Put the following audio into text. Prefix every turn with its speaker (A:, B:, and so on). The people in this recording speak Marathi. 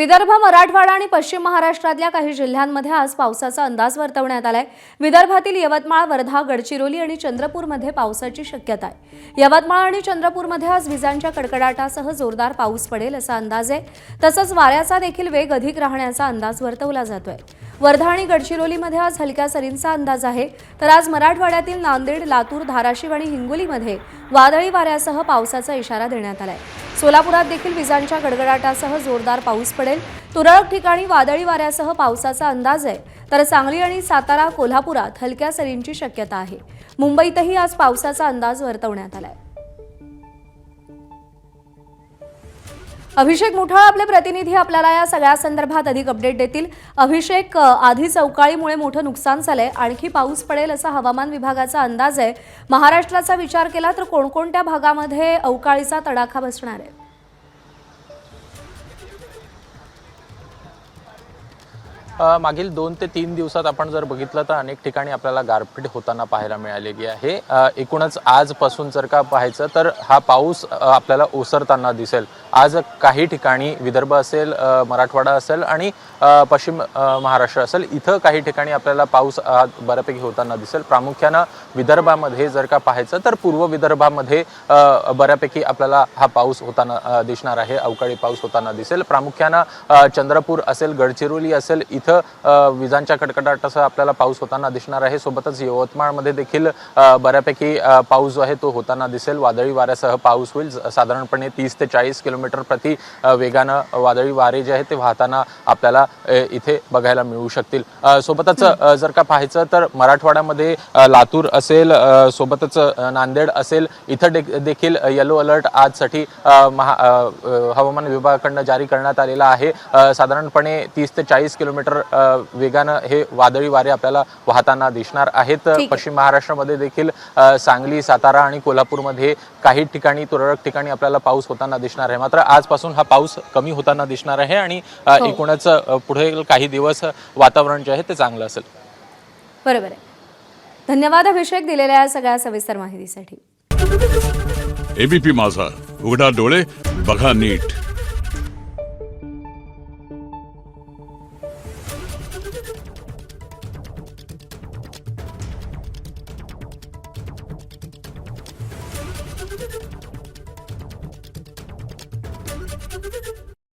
A: विदर्भ, मराठवाडा आणि पश्चिम महाराष्ट्रातल्या काही जिल्ह्यांमध्ये आज पावसाचा अंदाज वर्तवण्यात आलाय। विदर्भातील यवतमाळ, वर्धा, गडचिरोली आणि चंद्रपूरमध्ये पावसाची शक्यता आहे। यवतमाळ आणि चंद्रपूरमध्ये आज विजांच्या कडकडाटासह जोरदार पाऊस पडेल असा अंदाज आहे। तसंच वाऱ्याचा देखील वेग अधिक राहण्याचा अंदाज वर्तवला जातोय। वर्धा आणि गडचिरोलीमध्ये आज हलक्या सरींचा अंदाज आहे, तर आज मराठवाड्यातील नांदेड, लातूर, धाराशिव आणि हिंगोलीमध्ये वादळी वाऱ्यासह पावसाचा इशारा देण्यात आलाय। सोलापुरात देखील विजांच्या गडगडाटासह जोरदार पाऊस पडेल। तुरळक ठिकाणी वादळी वाऱ्यासह पावसाचा अंदाज आहे, तर सांगली आणि सातारा, कोल्हापुरात हलक्या सरींची शक्यता आहे। मुंबईतही आज पावसाचा अंदाज वर्तवण्यात आलाय। अभिषेक मुठाळ आपले प्रतिनिधी आपल्याला या सगळ्या संदर्भात अधिक अपडेट देतील। अभिषेक, आधीच अवकाळीमुळे मोठं नुकसान झालंय, आणखी पाऊस पडेल असा हवामान विभागाचा अंदाज आहे। महाराष्ट्राचा विचार केला तर कोणकोणत्या भागामध्ये अवकाळीचा तडाखा बसणार आहे?
B: मागील 2 ते 3 दिवसात आपण जर बघितलं तर अनेक ठिकाणी आपल्याला गारपीट होताना पाहायला मिळालेली आहे। एकूणच आजपासून जर का पाहायचं तर हा पाऊस आपल्याला ओसरताना दिसेल। आज काही ठिकाणी विदर्भ असेल, मराठवाडा असेल आणि पश्चिम महाराष्ट्र असेल, इथं काही ठिकाणी आपल्याला पाऊस बऱ्यापैकी होताना दिसेल। प्रामुख्याने विदर्भामध्ये जर का पाहायचं तर पूर्व विदर्भामध्ये बऱ्यापैकी आपल्याला हा पाऊस होताना दिसणार आहे, अवकाळी पाऊस होताना दिसेल। प्रामुख्याने चंद्रपूर असेल, गडचिरोली असेल, इथं विजांच्या कडकडाटासह आपल्याला पाऊस होताना दिसणार आहे। सोबतच यवतमाळमध्ये देखील बऱ्यापैकी पाऊस जो आहे तो होताना दिसेल। वादळी वाऱ्यासह पाऊस होईल। साधारणपणे 30 ते 40 किलोमीटर प्रति वेगानं वादळी वारे जे आहे ते वाहताना आपल्याला इथे बघायला मिळू शकतील। सोबतच जर का पाहायचं तर मराठवाड्यामध्ये लातूर असेल, सोबतच नांदेड असेल, इथं देखील येलो अलर्ट आजसाठी हवामान विभागाकडून जारी करण्यात आलेला आहे। साधारणपणे 30 ते 40 किलोमीटर वेगानं हे वादळी वारे आपल्याला वाहताना दिसणार आहेत। पश्चिम महाराष्ट्रामध्ये देखील सांगली, सातारा आणि कोल्हापूरमध्ये काही ठिकाणी, तुरळक ठिकाणी आपल्याला पाऊस होताना दिसणार आहे। मात्र आजपासून हा पाऊस कमी होताना दिसणार आहे आणि एकूणच पुढे काही दिवस वातावरण जे आहे ते चांगलं असेल।
A: बरोबर आहे। धन्यवाद अभिषेक, दिलेल्या सगळ्या सविस्तर माहितीसाठी।
C: एबीपी माझा, उघडा डोळे बघा नीट।